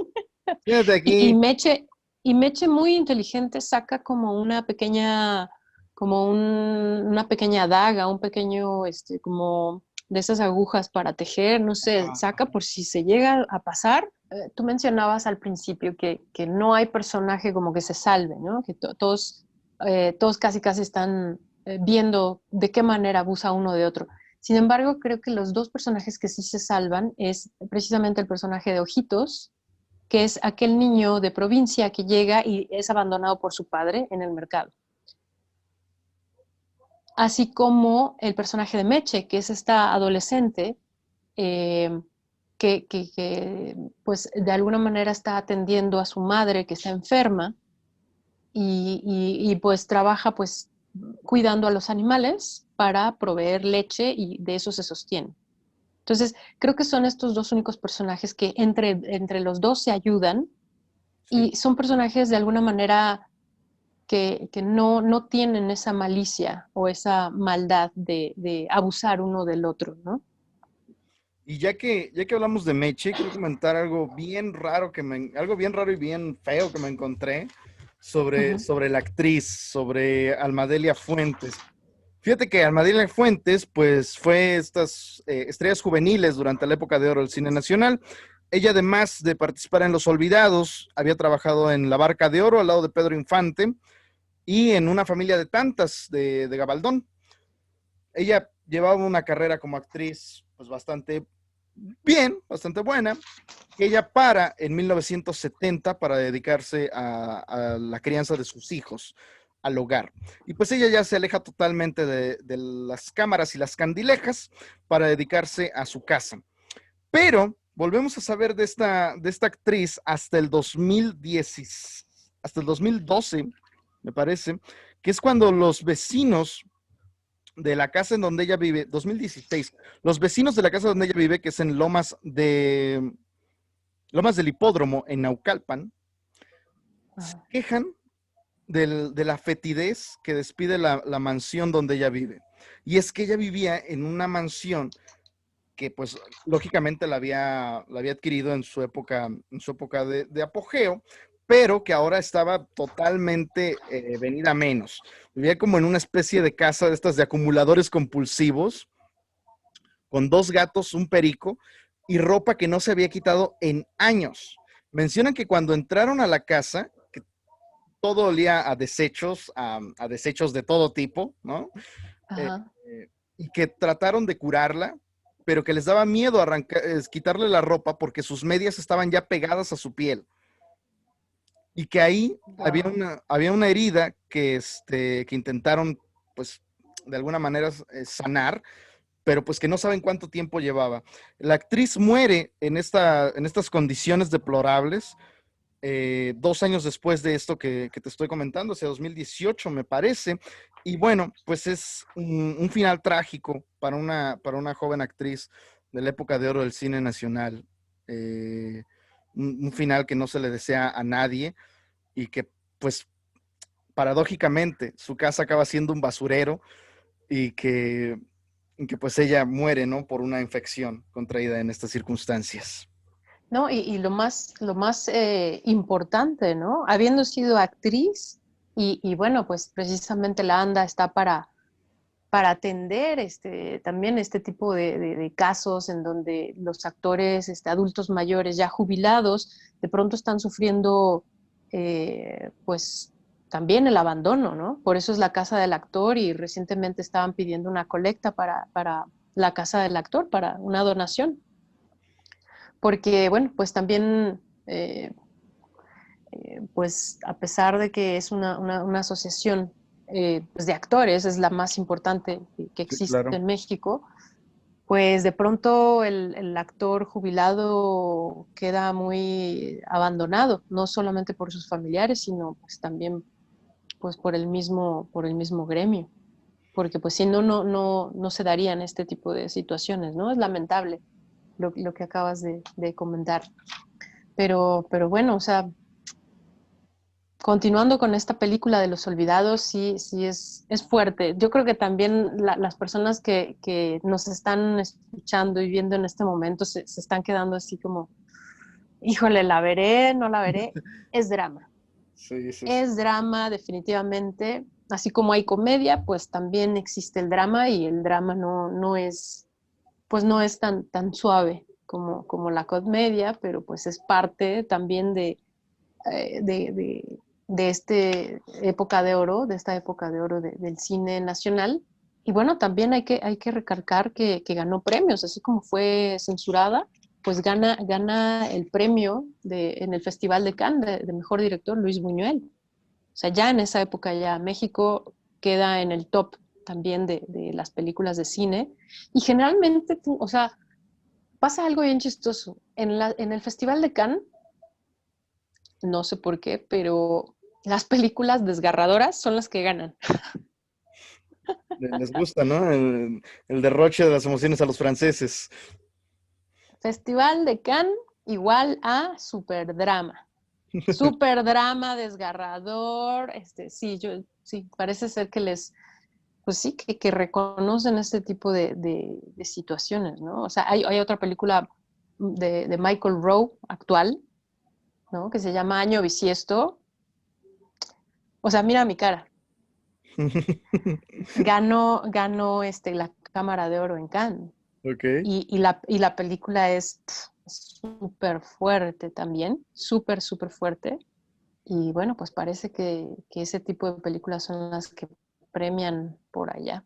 Fíjate Y, aquí. y Meche, y Meche muy inteligente saca como una pequeña, una pequeña daga, un pequeño, como de esas agujas para tejer, no sé, saca por si se llega a pasar. Tú mencionabas al principio que no hay personaje como que se salve, ¿no? Que todos casi casi están viendo de qué manera abusa uno de otro. Sin embargo, creo que los dos personajes que sí se salvan es precisamente el personaje de Ojitos, que es aquel niño de provincia que llega y es abandonado por su padre en el mercado. Así como el personaje de Meche, que es esta adolescente eh, pues de alguna manera está atendiendo a su madre que está enferma y pues trabaja pues cuidando a los animales para proveer leche y de eso se sostiene. Entonces, creo que son estos dos únicos personajes que entre los dos se ayudan Sí. y son personajes de alguna manera que no tienen esa malicia o esa maldad de abusar uno del otro, ¿no? Y ya que hablamos de Meche, quiero comentar algo bien raro algo bien raro y bien feo que me encontré sobre la actriz, sobre Almadelia Fuentes. Fíjate que Almadelia Fuentes, pues fue estas estrellas juveniles durante la época de oro del cine nacional. Ella, además de participar en Los Olvidados, había trabajado en La Barca de Oro al lado de Pedro Infante y en Una familia de tantas de Gabaldón. Ella llevaba una carrera como actriz pues bastante bien, bastante buena, que ella para en 1970 para dedicarse a la crianza de sus hijos, al hogar. Y pues ella ya se aleja totalmente de las cámaras y las candilejas para dedicarse a su casa. Pero volvemos a saber de esta actriz hasta el 2010, hasta el 2012, me parece, que es cuando los vecinos de la casa en donde ella vive, 2016, los vecinos de la casa donde ella vive, que es en Lomas del Hipódromo, en Naucalpan, se quejan de la fetidez que despide la mansión donde ella vive. Y es que ella vivía en una mansión que pues lógicamente la había adquirido en su época de apogeo, pero que ahora estaba totalmente venida a menos. Vivía como en una especie de casa de estas de acumuladores compulsivos, con 2 gatos, un perico y ropa que no se había quitado en años. Mencionan que cuando entraron a la casa, que todo olía a desechos, a desechos de todo tipo, ¿no? Eh, Ajá. y que trataron de curarla, pero que les daba miedo quitarle la ropa porque sus medias estaban ya pegadas a su piel. Y que ahí había Wow. una herida que intentaron, pues, de alguna manera sanar, pero pues que no saben cuánto tiempo llevaba. La actriz muere en estas condiciones deplorables, 2 años después de esto que te estoy comentando, hacia 2018 me parece, y bueno, pues es un final trágico para una joven actriz de la época de oro del cine nacional, un final que no se le desea a nadie y que pues paradójicamente su casa acaba siendo un basurero y que pues ella muere, ¿no? Por una infección contraída en estas circunstancias. No, y lo más importante, ¿no? Habiendo sido actriz, y bueno, pues precisamente la ANDA está para atender también este tipo de casos en donde los actores adultos mayores ya jubilados de pronto están sufriendo pues también el abandono, ¿no? Por eso es la casa del actor y recientemente estaban pidiendo una colecta para la casa del actor, para una donación. Porque, bueno, pues también pues a pesar de que es una asociación pues de actores, es la más importante que Sí, existe claro. en México, pues de pronto el actor jubilado queda muy abandonado, no solamente por sus familiares, sino pues también pues por el mismo gremio. porque pues si no, no se darían este tipo de situaciones, ¿no? Es lamentable lo que acabas de comentar. Pero bueno, o sea, continuando con esta película de Los Olvidados, sí es fuerte. Yo creo que también las personas que nos están escuchando y viendo en este momento se están quedando así como, híjole, ¿la veré? ¿No la veré? Es drama. Sí, sí, sí. Es drama, definitivamente. Así como hay comedia, pues también existe el drama y el drama no es, pues no es tan suave como la comedia, pero pues es parte también eh, de, de, de época de oro, de esta época de oro del cine nacional. Y bueno, también hay que recalcar que ganó premios, así como fue censurada, pues gana el premio en el Festival de Cannes de Mejor Director Luis Buñuel. O sea, ya en esa época ya México queda en el top también de las películas de cine. Y generalmente, o sea, pasa algo bien chistoso. En el Festival de Cannes, no sé por qué, pero las películas desgarradoras son las que ganan. Les gusta, ¿no? El derroche de las emociones a los franceses. Festival de Cannes igual a superdrama. Superdrama, desgarrador, sí, sí, parece ser que pues sí, que reconocen este tipo de situaciones, ¿no? O sea, hay otra película de Michael Rowe actual, ¿no? Que se llama Año Bisiesto. O sea, mira mi cara. Ganó la Cámara de Oro en Cannes. Ok. Y la película es súper fuerte también, súper fuerte. Y bueno, pues parece que ese tipo de películas son las que premian por allá.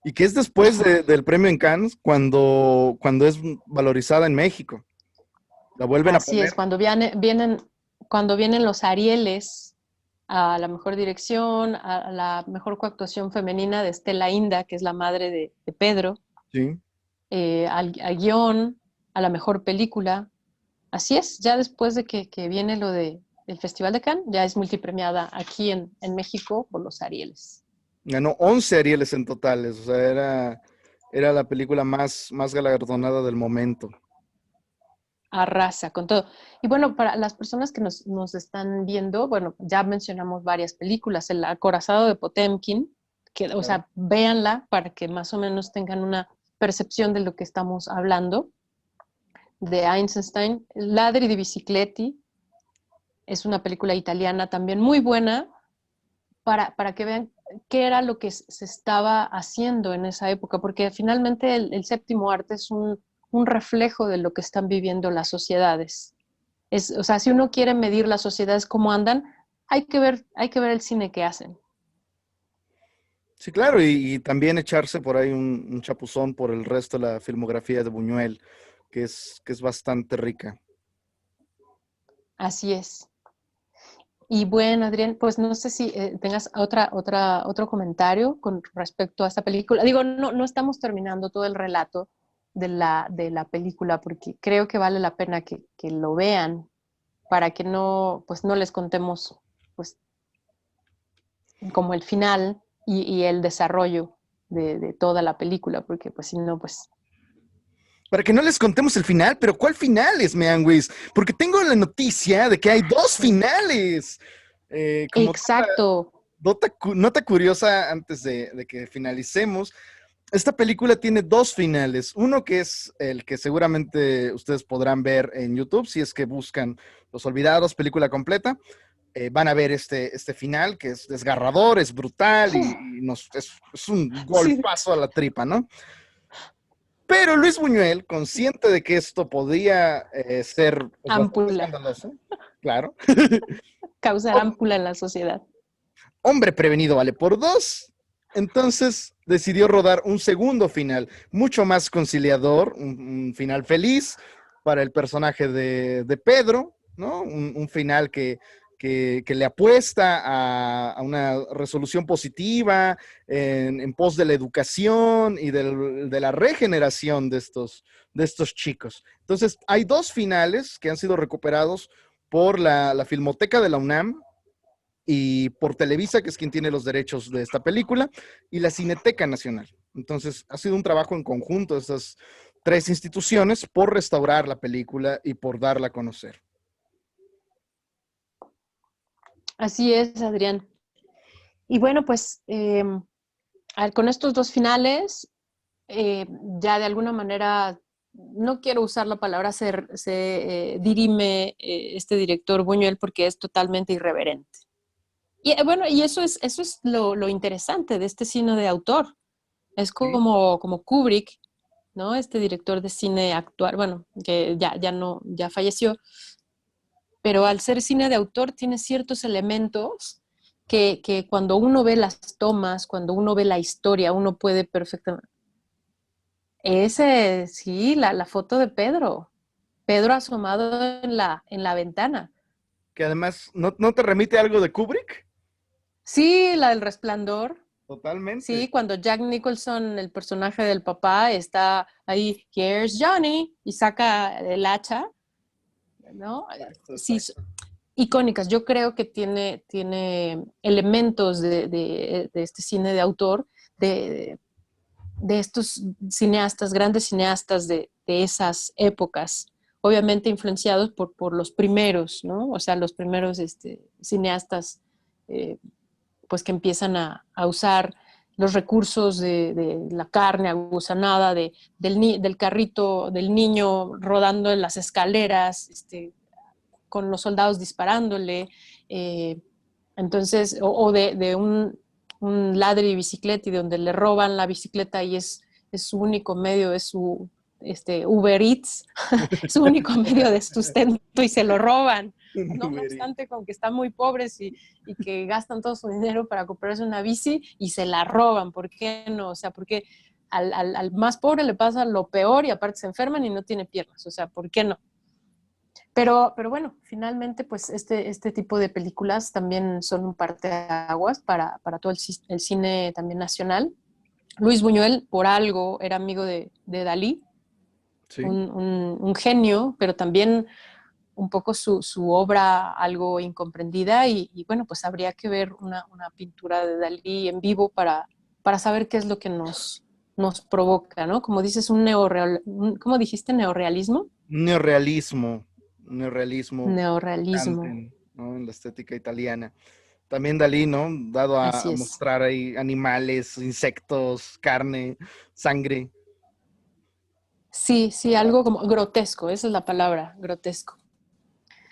Y que es después del premio en Cannes cuando es valorizada en México. La vuelven a Así poner. es, cuando vienen los Arieles a la mejor dirección, a la mejor coactuación femenina de Estela Inda, que es la madre de Pedro, Sí. al guión, a la mejor película. Así es, ya después de que viene lo del Festival de Cannes, ya es multipremiada aquí en México por los Arieles. Ganó 11 Arieles en totales. O sea, era la película más galardonada del momento. Arrasa con todo. Y bueno, para las personas que nos están viendo, bueno, ya mencionamos varias películas, El acorazado de Potemkin, que, o Claro. sea, véanla para que más o menos tengan una percepción de lo que estamos hablando, de Einstein, Ladri di Bicicletti, es una película italiana también muy buena, para que vean qué era lo que se estaba haciendo en esa época, porque finalmente el séptimo arte es un reflejo de lo que están viviendo las sociedades. O sea, si uno quiere medir las sociedades cómo andan, hay que ver el cine que hacen. Sí, claro, y también echarse por ahí un chapuzón por el resto de la filmografía de Buñuel, que es bastante rica. Así es. Y bueno, Adrián, pues no sé si tengas otro comentario con respecto a esta película. Digo, no estamos terminando todo el relato de la película porque creo que vale la pena que lo vean para que pues no les contemos pues como el final y el desarrollo de toda la película, porque pues si no, pues... Para que no les contemos el final, pero ¿cuál finales, Meanwis? Porque tengo la noticia de que hay dos finales. Como Exacto. nota curiosa antes de que finalicemos, esta película tiene dos finales. Uno que es el que seguramente ustedes podrán ver en YouTube si es que buscan Los Olvidados, película completa. Van a ver este final que es desgarrador, es brutal es un Sí. golpazo a la tripa, ¿no? Pero Luis Buñuel, consciente de que esto podía ser pues, bastante Ámpula, escandaloso, claro, causar ámpula en la sociedad. hombre prevenido vale por dos, entonces decidió rodar un segundo final, mucho más conciliador, un final feliz para el personaje de Pedro, ¿no? Un final que le apuesta a una resolución positiva en pos de la educación y de la regeneración de estos chicos. Entonces, hay dos finales que han sido recuperados por la Filmoteca de la UNAM y por Televisa, que es quien tiene los derechos de esta película, y la Cineteca Nacional. Entonces, ha sido un trabajo en conjunto de estas tres instituciones por restaurar la película y por darla a conocer. Así es, Adrián. Y bueno, pues con estos dos finales, ya de alguna manera, no quiero usar la palabra se dirime este director Buñuel porque es totalmente irreverente. Y bueno, y eso es lo interesante de este cine de autor. Es ¿Sí? como Kubrick, ¿no? Este director de cine actual, bueno, que ya no, ya falleció, pero al ser cine de autor tiene ciertos elementos que cuando uno ve las tomas, cuando uno ve la historia, uno puede perfectamente. Ese, sí, la foto de Pedro. Pedro asomado en la ventana. Que además, ¿no te remite algo de Kubrick? Sí, la del resplandor. Totalmente. Sí, cuando Jack Nicholson, el personaje del papá, está ahí, here's Johnny, y saca el hacha, ¿no? Exacto, Sí, exacto. icónicas. Yo creo que tiene elementos de este cine de autor, de, de estos cineastas, grandes cineastas de esas épocas, obviamente influenciados por los primeros, ¿no? O sea, los primeros cineastas, eh, pues que empiezan a usar los recursos de la carne agusanada, del carrito del niño rodando en las escaleras, con los soldados disparándole, entonces, de un ladri de bicicleta y donde le roban la bicicleta y es su único medio, es su Uber Eats, su único medio de sustento y se lo roban. No obstante, con que están muy pobres y que gastan todo su dinero para comprarse una bici y se la roban. ¿Por qué no? O sea, porque al más pobre le pasa lo peor y aparte se enferman y no tiene piernas. O sea, ¿por qué no? Pero bueno, finalmente, pues este tipo de películas también son un parteaguas para todo el cine también nacional. Luis Buñuel, por algo, era amigo de Dalí, Sí. un genio, pero también un poco su obra algo incomprendida y bueno, pues habría que ver una pintura de Dalí en vivo para saber qué es lo que nos provoca, ¿no? Como dices, ¿cómo dijiste? Neorrealismo. Neorrealismo, neorrealismo Neorrealismo, constante, ¿no? En la estética italiana. También Dalí, ¿no? Dado así a es. mostrar ahí animales, insectos, carne, sangre. Sí, sí, algo como grotesco, esa es la palabra, grotesco.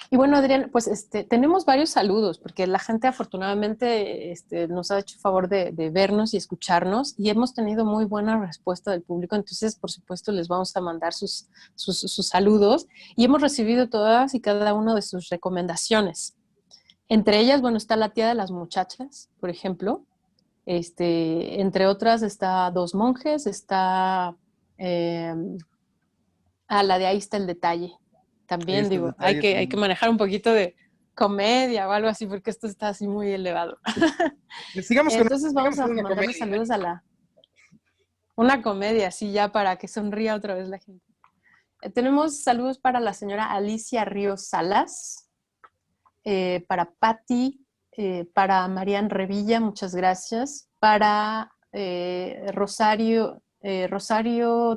Y bueno, Adrián, pues tenemos varios saludos, porque la gente afortunadamente nos ha hecho favor de vernos y escucharnos, y hemos tenido muy buena respuesta del público, entonces, por supuesto, les vamos a mandar sus saludos, y hemos recibido todas y cada una de sus recomendaciones. Entre ellas, bueno, está la tía de las muchachas, por ejemplo, entre otras está Dos monjes, está... eh, la de ahí está el detalle. Ahí También está el digo, detalle hay que también. manejar un poquito de comedia o algo así, porque esto está así muy elevado. Entonces vamos Sigamos a con una mandarle comedia. saludos a una comedia, así ya para que sonría otra vez la gente. Tenemos saludos para la señora Alicia Ríos Salas, para Patti, para Marian Revilla, muchas gracias, para Rosario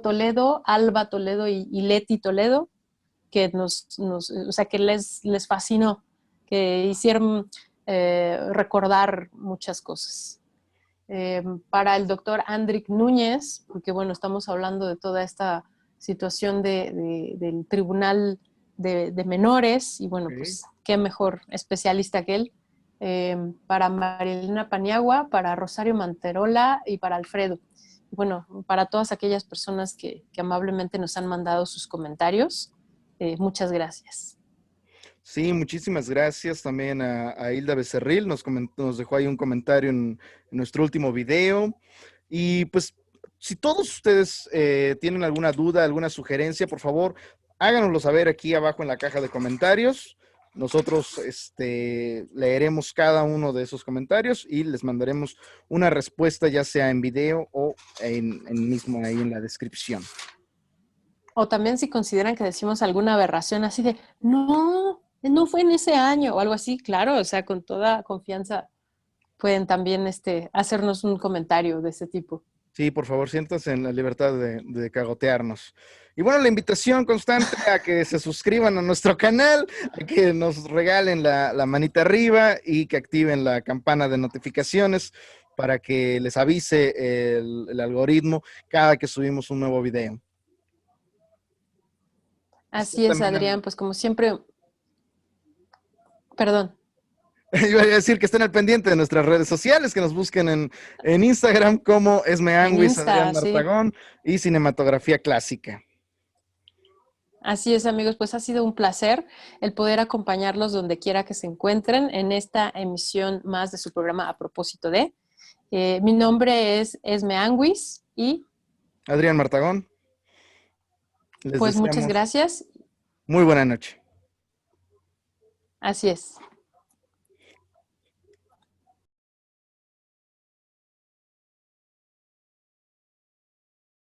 Toledo, Alba Toledo y Leti Toledo, que o sea, que les fascinó, que hicieron recordar muchas cosas. Para el doctor Andrick Núñez, porque bueno, estamos hablando de toda esta situación del Tribunal de Menores, y bueno, Okay. pues qué mejor especialista que él. Para Marilena Paniagua, para Rosario Manterola y para Alfredo. Bueno, para todas aquellas personas que amablemente nos han mandado sus comentarios, muchas gracias. Sí, muchísimas gracias también a Hilda Becerril, nos dejó ahí un comentario en nuestro último video. Y pues, si todos ustedes tienen alguna duda, alguna sugerencia, por favor, háganoslo saber aquí abajo en la caja de comentarios. Nosotros leeremos cada uno de esos comentarios y les mandaremos una respuesta, ya sea en video o mismo ahí en la descripción. O también si consideran que decimos alguna aberración así de, no, no fue en ese año o algo así, claro, o sea, con toda confianza pueden también hacernos un comentario de ese tipo. Sí, por favor, siéntanse en la libertad de cagotearnos. Y bueno, la invitación constante a que se suscriban a nuestro canal, a que nos regalen la manita arriba y que activen la campana de notificaciones para que les avise el algoritmo cada que subimos un nuevo video. Estén Así es, también Adrián, pues como siempre, perdón. Iba a decir que estén al pendiente de nuestras redes sociales, que nos busquen en Instagram como En Esmeanguis, Adrián Insta, sí. Martagón y Cinematografía Clásica. Así es, amigos, pues ha sido un placer el poder acompañarlos donde quiera que se encuentren en esta emisión más de su programa A Propósito de. Mi nombre es Esme Anguis y Adrián Martagón, les pues muchas deseamos gracias. muy buena noche. Así es.